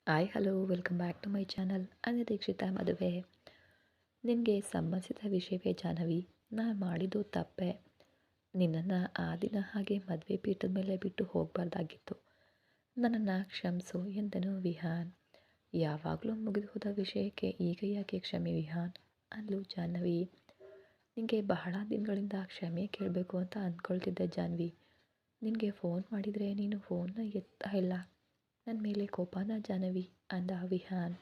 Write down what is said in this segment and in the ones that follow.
Hi hello welcome back to my channel ಅನಿರೀಕ್ಷಿತ ಮದುವೆ. ನಿನಗೆ ಸಂಬಂಧಿಸಿದ ವಿಷಯವೇ ಜಾಹ್ನವಿ. ನಾನು ಮಾಡಿದ್ದು ತಪ್ಪೆ. ನಿನ್ನನ್ನು ಆ ದಿನ ಹಾಗೆ ಮದುವೆ ಪೀಠದ ಮೇಲೆ ಬಿಟ್ಟು ಹೋಗಬಾರ್ದಾಗಿತ್ತು. ನನ್ನನ್ನು ಕ್ಷಮಿಸು ಎಂದನು ವಿಹಾನ್. ಯಾವಾಗಲೂ ಮುಗಿದು ಹೋದ ವಿಷಯಕ್ಕೆ ಈಗ ಯಾಕೆ ಕ್ಷಮೆ ವಿಹಾನ್ ಅಂದ್ಲು ಜಾಹ್ನವಿ. ನಿನಗೆ ಬಹಳ ದಿನಗಳಿಂದ ಕ್ಷಮೆ ಕೇಳಬೇಕು ಅಂತ ಅಂದ್ಕೊಳ್ತಿದ್ದೆ ಜಾಹ್ನವಿ. ನಿನಗೆ ಫೋನ್ ಮಾಡಿದರೆ ನೀನು ಫೋನ್ನ ಎತ್ತಾ ಇಲ್ಲ. ನನ್ನ ಮೇಲೆ ಕೋಪನಾ ಜಾಹ್ನವಿ ಅಂದ ವಿಹಾನ್.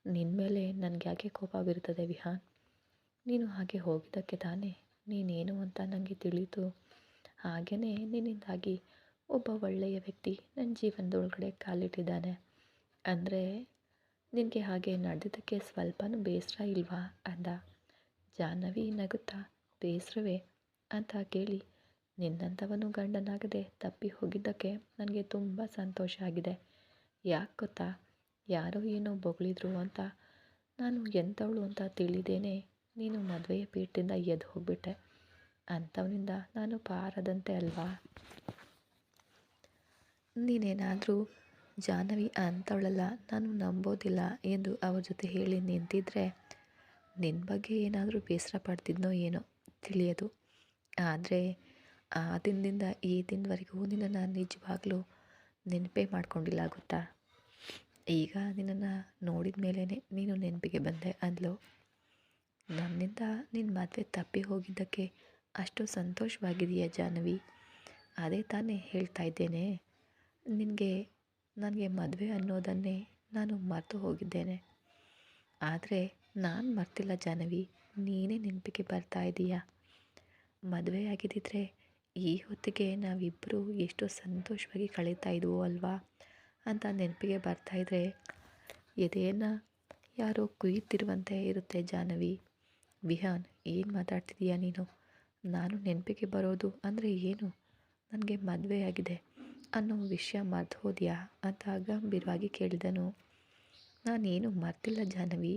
ನಿನ್ನ ಮೇಲೆ ನನಗೆ ಯಾಕೆ ಕೋಪ ಬೀರ್ತದೆ ವಿಹಾನ್? ನೀನು ಹಾಗೆ ಹೋಗಿದ್ದಕ್ಕೆ ತಾನೇ ನೀನೇನು ಅಂತ ನನಗೆ ತಿಳಿಯಿತು. ಹಾಗೆಯೇ ನಿನ್ನಿಂದಾಗಿ ಒಬ್ಬ ಒಳ್ಳೆಯ ವ್ಯಕ್ತಿ ನನ್ನ ಜೀವನದೊಳಗಡೆ ಕಾಲಿಟ್ಟಿದ್ದಾನೆ. ಅಂದರೆ ನಿನಗೆ ಹಾಗೆ ನಡೆದಿದ್ದಕ್ಕೆ ಸ್ವಲ್ಪನೂ ಬೇಸರ ಇಲ್ವಾ ಅಂದ. ಜಾಹ್ನವಿ ನಗುತ್ತಾ ಬೇಸರವೇ ಅಂತ ಕೇಳಿ, ನಿನ್ನಂಥವನು ಗಂಡನಾಗದೆ ತಪ್ಪಿ ಹೋಗಿದ್ದಕ್ಕೆ ನನಗೆ ತುಂಬ ಸಂತೋಷ ಆಗಿದೆ. ಯಾಕೆ ಗೊತ್ತಾ? ಯಾರೋ ಏನೋ ಬೊಗಳಿದ್ರು ಅಂತ ನಾನು ಎಂಥವಳು ಅಂತ ತಿಳಿದೇನೆ ನೀನು ಮದುವೆಯ ಪೀಠದಿಂದ ಎದ್ದು ಹೋಗ್ಬಿಟ್ಟೆ. ಅಂಥವನಿಂದ ನಾನು ಪಾರದಂತೆ ಅಲ್ವಾ? ನೀನೇನಾದರೂ ಜಾಹ್ನವಿ ಅಂಥವಳಲ್ಲ, ನಾನು ನಂಬೋದಿಲ್ಲ ಎಂದು ಅವ್ರ ಜೊತೆ ಹೇಳಿ ನಿಂತಿದ್ರೆ ನಿನ್ನ ಬಗ್ಗೆ ಏನಾದರೂ ಬೇಸರ ಪಡ್ತಿದ್ನೋ ಏನೋ ತಿಳಿಯೋದು. ಆದರೆ ಆ ದಿನದಿಂದ ಈ ದಿನದವರೆಗೂ ನಿನ್ನನ್ನು ನಿಜವಾಗ್ಲೂ ನೆನಪೇ ಮಾಡ್ಕೊಂಡಿಲ್ಲ ಗೊತ್ತಾ? ಈಗ ನಿನ್ನನ್ನು ನೋಡಿದ ಮೇಲೇ ನೀನು ನೆನಪಿಗೆ ಬಂದೆ ಅಂದ್ಲು. ನನ್ನಿಂದ ನಿನ್ನ ಮದುವೆ ತಪ್ಪಿ ಹೋಗಿದ್ದಕ್ಕೆ ಅಷ್ಟು ಸಂತೋಷವಾಗಿದೆಯಾ ಜಾಹ್ನವಿ? ಅದೇ ತಾನೇ ಹೇಳ್ತಾ ಇದ್ದೇನೆ. ನನಗೆ ಮದುವೆ ಅನ್ನೋದನ್ನೇ ನಾನು ಮರೆತು ಹೋಗಿದ್ದೇನೆ. ಆದರೆ ನಾನು ಮರ್ತಿಲ್ಲ ಜಾಹ್ನವಿ, ನೀನೇ ನೆನಪಿಗೆ ಬರ್ತಾ ಇದೀಯಾ. ಮದುವೆ ಆಗಿದ್ದಿದ್ರೆ ಈ ಹೊತ್ತಿಗೆ ನಾವಿಬ್ಬರು ಎಷ್ಟು ಸಂತೋಷವಾಗಿ ಕಳೀತಾ ಇದ್ವೋ ಅಲ್ವಾ ಅಂತ ನೆನಪಿಗೆ ಬರ್ತಾಯಿದ್ರೆ ಎದೆಯನ್ನು ಯಾರೋ ಕುಯ್ಯುತ್ತಿರುವಂತೆ ಇರುತ್ತೆ ಜಾಹ್ನವಿ. ವಿಹಾನ್, ಏನು ಮಾತಾಡ್ತಿದೀಯಾ ನೀನು? ನಾನು ನೆನಪಿಗೆ ಬರೋದು ಅಂದರೆ ಏನು? ನನಗೆ ಮದುವೆ ಆಗಿದೆ ಅನ್ನೋ ವಿಷಯ ಮರ್ತು ಹೋದ್ಯಾ ಅಂತ ಗಂಭೀರವಾಗಿ ಕೇಳಿದನು. ನಾನೇನು ಮರ್ತಿಲ್ಲ ಜಾಹ್ನವಿ.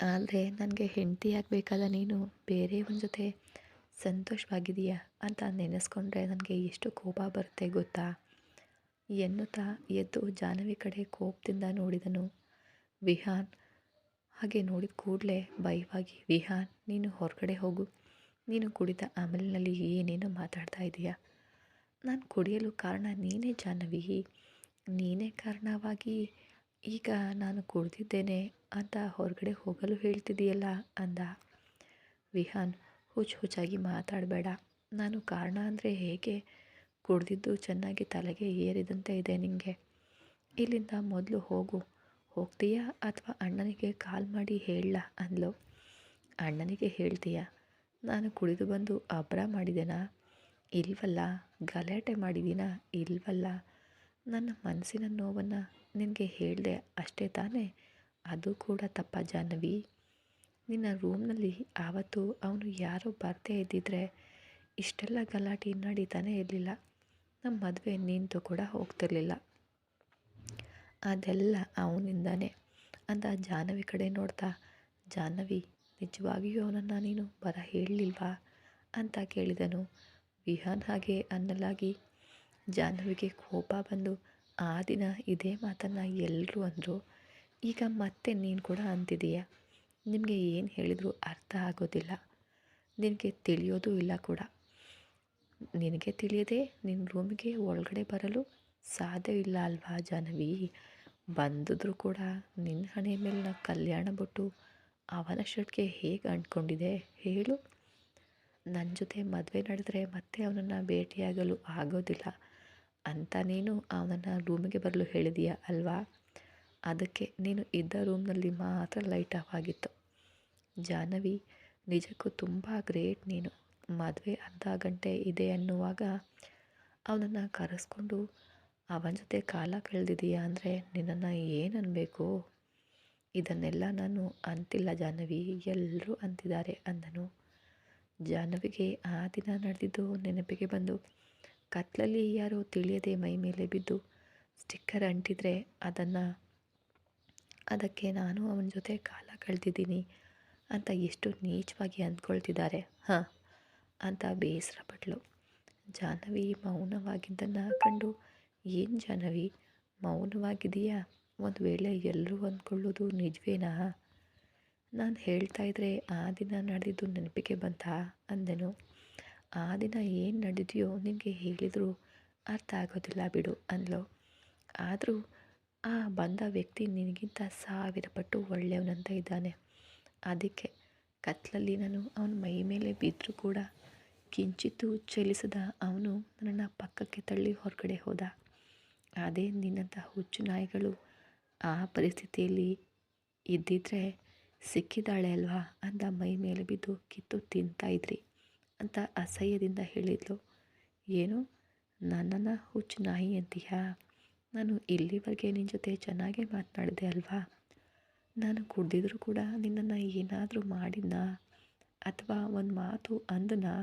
ಆದರೆ ನನಗೆ ಹೆಂಡತಿಯಾಗಬೇಕಾದ ನೀನು ಬೇರೆಯವನ ಜೊತೆ ಸಂತೋಷವಾಗಿದೆಯಾ ಅಂತ ನೆನೆಸ್ಕೊಂಡ್ರೆ ನನಗೆ ಎಷ್ಟು ಕೋಪ ಬರುತ್ತೆ ಗೊತ್ತಾ ಎನ್ನುತ್ತಾ ಎದ್ದು ಜಾಹ್ನವಿ ಕಡೆ ಕೋಪದಿಂದ ನೋಡಿದನು ವಿಹಾನ್. ಹಾಗೆ ನೋಡಿದ ಕೂಡಲೇ ಭಯವಾಗಿ, ವಿಹಾನ್ ನೀನು ಹೊರಗಡೆ ಹೋಗು. ನೀನು ಕುಡಿದ ಅಮಲಿನಲ್ಲಿ ಏನೇನೋ ಮಾತಾಡ್ತಾ ಇದೀಯಾ. ನಾನು ಕುಡಿಯಲು ಕಾರಣ ನೀನೇ ಜಾಹ್ನವಿ. ನೀನೇ ಕಾರಣವಾಗಿ ಈಗ ನಾನು ಕುಡ್ದಿದ್ದೇನೆ ಅಂತ ಹೊರಗಡೆ ಹೋಗಲು ಹೇಳ್ತಿದೆಯಲ್ಲ ಅಂದ. ವಿಹಾನ್, ಹುಚ್ಚಾಗಿ ಮಾತಾಡಬೇಡ. ನಾನು ಕಾರಣ ಅಂದರೆ ಹೇಗೆ? ಕುಡ್ದಿದ್ದು ಚೆನ್ನಾಗಿ ತಲೆಗೆ ಏರಿದಂತೆ ಇದೆ ನಿನಗೆ. ಇಲ್ಲಿಂದ ಮೊದಲು ಹೋಗು. ಹೋಗ್ತೀಯಾ ಅಥವಾ ಅಣ್ಣನಿಗೆ ಕಾಲ್ ಮಾಡಿ ಹೇಳಲಾ ಅಂದ್ಲು. ಅಣ್ಣನಿಗೆ ಹೇಳ್ತೀಯಾ? ನಾನು ಕುಡಿದು ಬಂದು ಅಬ್ರ ಮಾಡಿದೆನಾ? ಇಲ್ವಲ್ಲ. ಗಲಾಟೆ ಮಾಡಿದ್ದೀನಾ? ಇಲ್ವಲ್ಲ. ನನ್ನ ಮನಸ್ಸಿನ ನೋವನ್ನು ನಿನಗೆ ಹೇಳಿದೆ ಅಷ್ಟೇ ತಾನೇ. ಅದು ಕೂಡ ತಪ್ಪ ಜಾಹ್ನವಿ. ನಿನ್ನ ರೂಮ್ನಲ್ಲಿ ಆವತ್ತು ಅವನು ಯಾರೋ ಬರದೇ ಇದ್ದಿದ್ರೆ ಇಷ್ಟೆಲ್ಲ ಗಲಾಟೆ ನಡೀತಾನೆ ಇರಲಿಲ್ಲ. ನಮ್ಮ ಮದುವೆ ನಿಂತು ಕೂಡ ಹೋಗ್ತಿರ್ಲಿಲ್ಲ. ಅದೆಲ್ಲ ಅವನಿಂದಾನೆ ಅಂತ ಜಾಹ್ನವಿ ಕಡೆ ನೋಡ್ತಾ, ಜಾಹ್ನವಿ ನಿಜವಾಗಿಯೂ ಅವನನ್ನು ನೀನು ಬರ ಹೇಳಲಿಲ್ವಾ ಅಂತ ಕೇಳಿದನು ವಿಹಾನ್. ಹಾಗೆ ಅನ್ನಲಾಗಿ ಜಾಹ್ನವಿಗೆ ಕೋಪ ಬಂದು, ಆ ದಿನ ಇದೇ ಮಾತನ್ನು ಎಲ್ಲರೂ ಅಂದರು, ಈಗ ಮತ್ತೆ ನೀನು ಕೂಡ ಅಂತಿದೀಯ. ನಿಮಗೆ ಏನು ಹೇಳಿದರೂ ಅರ್ಥ ಆಗೋದಿಲ್ಲ. ನಿನಗೆ ತಿಳಿಯೋದು ಇಲ್ಲ ಕೂಡ. ನಿನಗೆ ತಿಳಿಯದೆ ನಿನ್ನ ರೂಮಿಗೆ ಒಳಗಡೆ ಬರಲು ಸಾಧ್ಯವಿಲ್ಲ ಅಲ್ವಾ ಜಾಹ್ನವಿ? ಬಂದಿದ್ರೂ ಕೂಡ ನಿನ್ನ ಹಣೆ ಮೇಲಿನ ಕಲ್ಯಾಣ ಬೊಟ್ಟು ಅವನ ಶರ್ಟ್ಗೆ ಹೇಗೆ ಅಂಟ್ಕೊಂಡಿದೆ ಹೇಳು? ನನ್ನ ಜೊತೆ ಮದುವೆ ನಡೆದರೆ ಮತ್ತೆ ಅವನನ್ನು ಭೇಟಿಯಾಗಲು ಆಗೋದಿಲ್ಲ ಅಂತ ನೀನು ಅವನನ್ನು ರೂಮಿಗೆ ಬರಲು ಹೇಳಿದೀಯ ಅಲ್ವಾ? ಅದಕ್ಕೆ ನೀನು ಇದ್ದ ರೂಮ್ನಲ್ಲಿ ಮಾತ್ರ ಲೈಟ್ ಆಫ್ ಆಗಿತ್ತು. ಜಾಹ್ನವಿ, ನಿಜಕ್ಕೂ ತುಂಬ ಗ್ರೇಟ್ ನೀನು. ಮದುವೆ ಅರ್ಧ ಗಂಟೆ ಇದೆ ಅನ್ನುವಾಗ ಅವನನ್ನು ಕರೆಸ್ಕೊಂಡು ಅವನ ಜೊತೆ ಕಾಲ ಕಳೆದಿದೀಯಾ ಅಂದರೆ ನಿನ್ನನ್ನು ಏನು ಅನ್ನಬೇಕು? ಇದನ್ನೆಲ್ಲ ನಾನು ಅಂತಿಲ್ಲ ಜಾಹ್ನವಿ, ಎಲ್ಲರೂ ಅಂತಿದ್ದಾರೆ ಅಂದನು. ಜಾಹ್ನವಿಗೆ ಆ ದಿನ ನಡೆದಿದ್ದು ನೆನಪಿಗೆ ಬಂದು, ಕತ್ಲಲ್ಲಿ ಯಾರೋ ತಿಳಿಯದೆ ಮೈ ಮೇಲೆ ಬಿದ್ದು ಸ್ಟಿಕ್ಕರ್ ಅಂಟಿದ್ರೆ ಅದಕ್ಕೆ ನಾನು ಅವನ ಜೊತೆ ಕಾಲ ಕಳೆದಿದ್ದೀನಿ ಅಂತ ಎಷ್ಟು ನೀಚವಾಗಿ ಅಂದ್ಕೊಳ್ತಿದ್ದಾರೆ ಹಾಂ ಅಂತ ಬೇಸರಪಟ್ಲು. ಜಾಹ್ನವಿ ಮೌನವಾಗಿದ್ದನ್ನು ಕಂಡು, ಏನು ಜಾಹ್ನವಿ ಮೌನವಾಗಿದೆಯಾ? ಒಂದು ವೇಳೆ ಎಲ್ಲರೂ ಅಂದ್ಕೊಳ್ಳೋದು ನಿಜವೇನಾ? ನಾನು ಹೇಳ್ತಾ ಇದ್ರೆ ಆ ದಿನ ನಡೆದಿದ್ದು ನೆನಪಿಗೆ ಬಂತಾ ಅಂದೆನು. ಆ ದಿನ ಏನು ನಡೆದಿದೆಯೋ ನಿನಗೆ ಹೇಳಿದರೂ ಅರ್ಥ ಆಗೋದಿಲ್ಲ ಬಿಡು ಅಂದ್ಲು. ಆದರೂ ಆ ಬಂದ ವ್ಯಕ್ತಿ ನಿನಗಿಂತ 1000 ಪಟ್ಟು ಒಳ್ಳೆಯವನಂತ ಇದ್ದಾನೆ. ಅದಕ್ಕೆ ಕತ್ಲಲ್ಲಿ ನಾನು ಅವನ ಮೈ ಮೇಲೆ ಬಿದ್ದರೂ ಕೂಡ ಕಿಂಚಿತ್ತೂ ಚಲಿಸದ ಅವನು ನನ್ನನ್ನು ಪಕ್ಕಕ್ಕೆ ತಳ್ಳಿ ಹೊರಗಡೆ ಹೋದ. ಅದೇ ನಿನ್ನಂಥ ಹುಚ್ಚು ನಾಯಿಗಳು ಆ ಪರಿಸ್ಥಿತಿಯಲ್ಲಿ ಇದ್ದಿದ್ರೆ ಸಿಕ್ಕಿದ್ದಾಳೆ ಅಲ್ವಾ ಅಂತ ಮೈ ಮೇಲೆ ಬಿದ್ದು ಕಿತ್ತು ತಿಂತಾಯಿದ್ರಿ ಅಂತ ಅಸಹ್ಯದಿಂದ ಹೇಳಿದ್ಲು. ಏನು, ನನ್ನನ್ನು ಹುಚ್ಚು ನಾಯಿ ಅಂತೀಯಾ? ನಾನು ಇಲ್ಲಿವರೆಗೆ ನಿನ್ನ ಜೊತೆ ಚೆನ್ನಾಗೇ ಮಾತನಾಡಿದೆ ಅಲ್ವಾ? ನಾನು ಕುಡ್ದಿದ್ರೂ ಕೂಡ ನಿನ್ನನ್ನು ಏನಾದರೂ ಮಾಡಿದ್ನಾ ಅಥವಾ ಒಂದು ಮಾತು ಅಂದನಾ?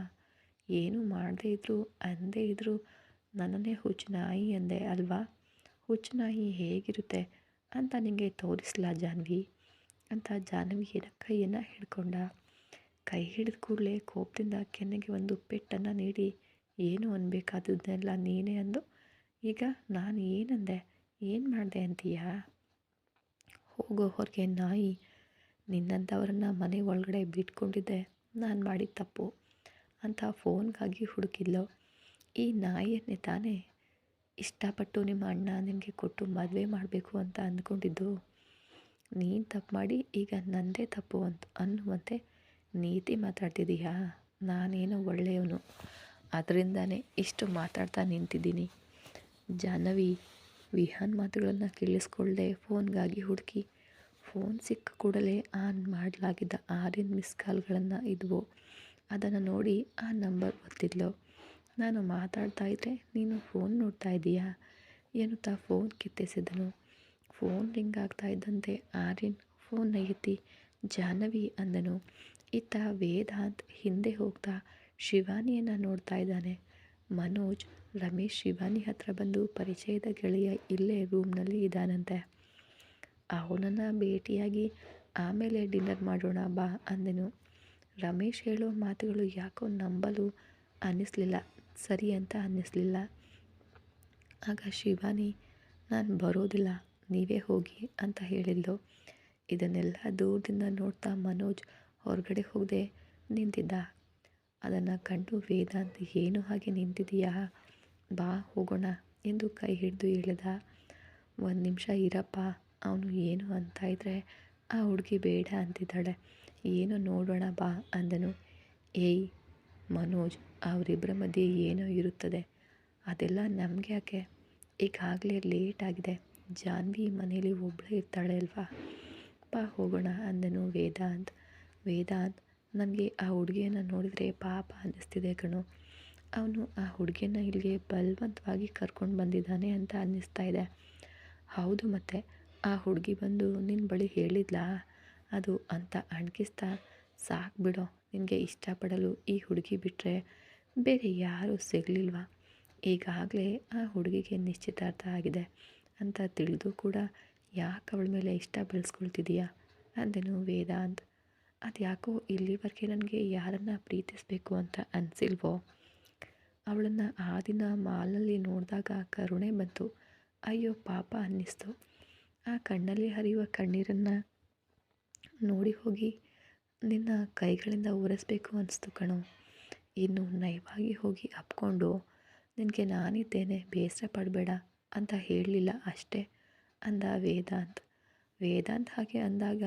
ಏನೂ ಮಾಡದೇ ಇದ್ದರೂ ಅಂದೇ ಇದ್ದರೂ ನನ್ನನ್ನೇ ಹುಚ್ಚು ನಾಯಿ ಅಂದೆ ಅಲ್ವಾ? ಹುಚ್ಚು ನಾಯಿ ಹೇಗಿರುತ್ತೆ ಅಂತ ನಿನಗೆ ತೋರಿಸ್ಲಾ ಜಾನ್ವಿ ಅಂತ ಜಾಹ್ನವಿಯ ಕೈಯನ್ನು ಹಿಡ್ಕೊಂಡ. ಕೈ ಹಿಡಿದ ಕೂಡಲೇ ಕೋಪದಿಂದ ಕೆನ್ನೆಗೆ ಒಂದು ಪೆಟ್ಟನ್ನು ನೀಡಿ, ಏನು ಅನ್ಬೇಕಾದದ್ದನ್ನೆಲ್ಲ ನೀನೇ ಅಂದು, ಈಗ ನಾನು ಏನಂದೆ, ಏನು ಮಾಡಿದೆ ಅಂತೀಯಾ? ಹೋಗೋ ಹೊರಗೆ ನಾಯಿ, ನಿನ್ನಂಥವ್ರನ್ನ ಮನೆ ಒಳಗಡೆ ಬಿಟ್ಕೊಂಡಿದ್ದೆ ನಾನು ಮಾಡಿದ ತಪ್ಪು ಅಂತ ಫೋನ್ಗಾಗಿ ಹುಡುಕಿದ್ಲು. ಈ ನಾಯಿಯನ್ನೇ ತಾನೇ ಇಷ್ಟಪಟ್ಟು ನಿಮ್ಮ ಅಣ್ಣ ನಿನಗೆ ಕೊಟ್ಟು ಮದುವೆ ಮಾಡಬೇಕು ಅಂತ ಅಂದ್ಕೊಂಡಿದ್ದು. ನೀನು ತಪ್ಪು ಮಾಡಿ ಈಗ ನನ್ನದೇ ತಪ್ಪು ಅನ್ನುವಂತೆ ನೀತಿ ಮಾತಾಡ್ತಿದ್ದೀಯಾ? ನಾನೇನೋ ಒಳ್ಳೆಯವನು, ಅದರಿಂದನೇ ಇಷ್ಟು ಮಾತಾಡ್ತಾ ನಿಂತಿದ್ದೀನಿ. ಜಾಹ್ನವಿ ವಿಹಾನ್ ಮಾತುಗಳನ್ನು ಕೇಳಿಸ್ಕೊಳ್ಳದೆ ಫೋನ್ಗಾಗಿ ಹುಡುಕಿ ಫೋನ್ ಸಿಕ್ಕ ಕೂಡಲೇ ಆನ್ ಮಾಡಲಾಗಿದ್ದ 6 ಮಿಸ್ ಕಾಲ್ಗಳನ್ನು ಇದ್ವು. ಅದನ್ನು ನೋಡಿ ಆ ನಂಬರ್ ಒತ್ತಿದ್ಲು. ನಾನು ಮಾತಾಡ್ತಾ ಇದ್ದರೆ ನೀನು ಫೋನ್ ನೋಡ್ತಾ ಇದ್ದೀಯಾ ಎನ್ನುತ್ತಾ ಫೋನ್ ಕಿತ್ತೆಸೆದನು. ಫೋನ್ ರಿಂಗ್ ಆಗ್ತಾ ಇದ್ದಂತೆ ಆರ್ಯನ್ ಫೋನ್ನ ಎತ್ತಿ ಜಾಹ್ನವಿ ಅಂದನು. ಇತ್ತ ವೇದಾಂತ್ ಹಿಂದೆ ಹೋಗ್ತಾ ಶಿವಾನಿಯನ್ನು ನೋಡ್ತಾ ಇದ್ದಾನೆ. ಮನೋಜ್, ರಮೇಶ್ ಶಿವಾನಿ ಹತ್ರ ಬಂದು ಪರಿಚಯದ ಗೆಳೆಯ ಇಲ್ಲೇ ರೂಮ್ನಲ್ಲಿ ಇದ್ದಾನಂತೆ. ಅವನನ್ನು ಭೇಟಿಯಾಗಿ ಆಮೇಲೆ ಡಿನ್ನರ್ ಮಾಡೋಣ ಬಾ ಅಂದೆನು. ರಮೇಶ್ ಹೇಳೋ ಮಾತುಗಳು ಯಾಕೋ ನಂಬಲು ಅನ್ನಿಸ್ಲಿಲ್ಲ, ಸರಿ ಅಂತ ಅನ್ನಿಸ್ಲಿಲ್ಲ. ಆಗ ಶಿವಾನಿ, ನಾನು ಬರೋದಿಲ್ಲ, ನೀವೇ ಹೋಗಿ ಅಂತ ಹೇಳಿದ್ಲು. ಇದನ್ನೆಲ್ಲ ದೂರದಿಂದ ನೋಡ್ತಾ ಮನೋಜ್ ಹೊರಗಡೆ ಹೋಗದೆ ನಿಂತಿದ್ದ. ಅದನ್ನು ಕಂಡು ವೇದಾಂತ್, ಏನು ಹಾಗೆ ನಿಂತಿದೆಯಾ, ಬಾ ಹೋಗೋಣ ಎಂದು ಕೈ ಹಿಡಿದು ಎಳೆದ. ಒಂದು ನಿಮಿಷ ಇರಪ್ಪ, ಅವನು ಏನು ಅಂತ ಇದ್ದರೆ ಆ ಹುಡುಗಿ ಬೇಡ ಅಂತಿದ್ದಾಳೆ, ಏನೋ ನೋಡೋಣ ಬಾ ಅಂದನು. ಏಯ್ ಮನೋಜ್, ಅವರಿಬ್ಬರ ಮಧ್ಯೆ ಏನೋ ಇರುತ್ತದೆ, ಅದೆಲ್ಲ ನಮಗೆ ಯಾಕೆ, ಈಗಾಗಲೇ ಲೇಟ್ ಆಗಿದೆ, ಜಾನ್ವಿ ಮನೇಲಿ ಒಬ್ಬಳೇ ಇರ್ತಾಳೆ ಅಲ್ವಾ, ಬಾ ಹೋಗೋಣ ಅಂದನು ವೇದಾಂತ್. ನನಗೆ ಆ ಹುಡುಗಿಯನ್ನು ನೋಡಿದರೆ ಪಾಪ ಅನ್ನಿಸ್ತಿದೆ ಕಣೋ, ಅವನು ಆ ಹುಡುಗಿಯನ್ನು ಇಲ್ಲಿಗೆ ಬಲವಂತವಾಗಿ ಕರ್ಕೊಂಡು ಬಂದಿದ್ದಾನೆ ಅಂತ ಅನ್ನಿಸ್ತಾ ಇದೆ. ಹೌದು, ಮತ್ತು ಆ ಹುಡುಗಿ ಬಂದು ನಿನ್ನ ಬಳಿ ಹೇಳಿದ್ಲಾ ಅದು ಅಂತ ಅಣಕಿಸ್ತಾ, ಸಾಕು ಬಿಡೋ, ನಿನಗೆ ಇಷ್ಟಪಡಲು ಈ ಹುಡುಗಿ ಬಿಟ್ಟರೆ ಬೇರೆ ಯಾರೂ ಸಿಗಲಿಲ್ವಾ, ಈಗಾಗಲೇ ಆ ಹುಡುಗಿಗೆ ನಿಶ್ಚಿತಾರ್ಥ ಆಗಿದೆ ಅಂತ ತಿಳಿದು ಕೂಡ ಯಾಕೆ ಅವಳ ಮೇಲೆ ಇಷ್ಟ ಬೆಳೆಸ್ಕೊಳ್ತಿದೀಯಾ ಅಂದನು ವೇದಾಂತ್. ಅದು ಯಾಕೋ ಇಲ್ಲಿವರೆಗೆ ನನಗೆ ಯಾರನ್ನು ಪ್ರೀತಿಸಬೇಕು ಅಂತ ಅನಿಸಿಲ್ವೋ. ಅವಳನ್ನು ಆ ದಿನ ಮಾಲ್ನಲ್ಲಿ ನೋಡಿದಾಗ ಕರುಣೆ ಬಂತು, ಅಯ್ಯೋ ಪಾಪ ಅನ್ನಿಸ್ತು. ಆ ಕಣ್ಣಲ್ಲಿ ಹರಿಯುವ ಕಣ್ಣೀರನ್ನು ನೋಡಿ ಹೋಗಿ ನಿನ್ನ ಕೈಗಳಿಂದ ಒರೆಸ್ಬೇಕು ಅನಿಸ್ತು ಕಣೋ. ಇನ್ನು ನಯವಾಗಿ ಹೋಗಿ ಅಪ್ಕೊಂಡು ನಿನಗೆ ನಾನಿದ್ದೇನೆ, ಬೇಸರ ಪಡಬೇಡ ಅಂತ ಹೇಳಲಿಲ್ಲ ಅಷ್ಟೇ ಅಂದ ವೇದಾಂತ್ ಹಾಗೆ ಅಂದಾಗ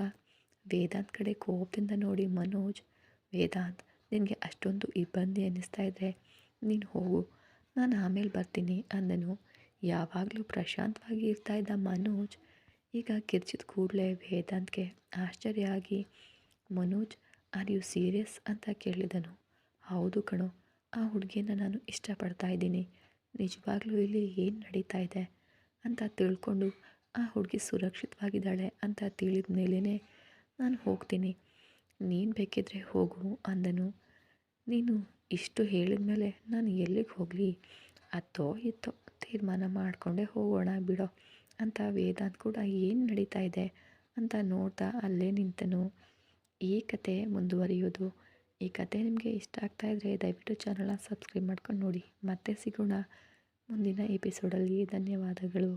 ವೇದಾಂತ್ ಕಡೆ ಕೋಪದಿಂದ ನೋಡಿ ಮನೋಜ್, ವೇದಾಂತ್, ನಿನಗೆ ಅಷ್ಟೊಂದು ಇಬ್ಬಂದಿ ಅನ್ನಿಸ್ತಾ ಇದ್ದರೆ ನೀನು ಹೋಗು, ನಾನು ಆಮೇಲೆ ಬರ್ತೀನಿ ಅಂದನು. ಯಾವಾಗಲೂ ಪ್ರಶಾಂತವಾಗಿ ಇರ್ತಾ ಇದ್ದ ಮನೋಜ್ ಈಗ ಕಿರ್ಚಿದ ಕೂಡಲೇ ವೇದಾಂತ್ಗೆ ಆಶ್ಚರ್ಯ ಆಗಿ, ಮನೋಜ್, ಆರ್ ಯು ಸೀರಿಯಸ್ ಅಂತ ಕೇಳಿದನು. ಹೌದು ಕಣೋ, ಆ ಹುಡುಗಿಯನ್ನು ನಾನು ಇಷ್ಟಪಡ್ತಾ ಇದ್ದೀನಿ, ನಿಜವಾಗ್ಲೂ ಇಲ್ಲಿ ಏನು ನಡೀತಾ ಇದೆ ಅಂತ ತಿಳ್ಕೊಂಡು ಆ ಹುಡುಗಿ ಸುರಕ್ಷಿತವಾಗಿದ್ದಾಳೆ ಅಂತ ತಿಳಿದ ಮೇಲೇ ನಾನು ಹೋಗ್ತೀನಿ, ನೀನು ಬೇಕಿದ್ರೆ ಹೋಗು ಅಂದನು. ನೀನು ಇಷ್ಟು ಹೇಳಿದ ಮೇಲೆ ನಾನು ಎಲ್ಲಿಗೆ ಹೋಗಲಿ, ಅತ್ತೋ ಇತ್ತೋ ತೀರ್ಮಾನ ಮಾಡಿಕೊಂಡೇ ಹೋಗೋಣ ಬಿಡೋ ಅಂತ ವೇದಾಂತ್ ಕೂಡ ಏನು ನಡೀತಾ ಇದೆ ಅಂತ ನೋಡ್ತಾ ಅಲ್ಲೇ ನಿಂತನು. ಈ ಕತೆ ಮುಂದುವರಿಯೋದು. ಈ ಕತೆ ನಿಮಗೆ ಇಷ್ಟ ಆಗ್ತಾ ಇದ್ದರೆ ದಯವಿಟ್ಟು ಚಾನಲ್ನ ಸಬ್ಸ್ಕ್ರೈಬ್ ಮಾಡ್ಕೊಂಡು ನೋಡಿ. ಮತ್ತೆ ಸಿಗೋಣ ಮುಂದಿನ ಎಪಿಸೋಡಲ್ಲಿ. ಧನ್ಯವಾದಗಳು.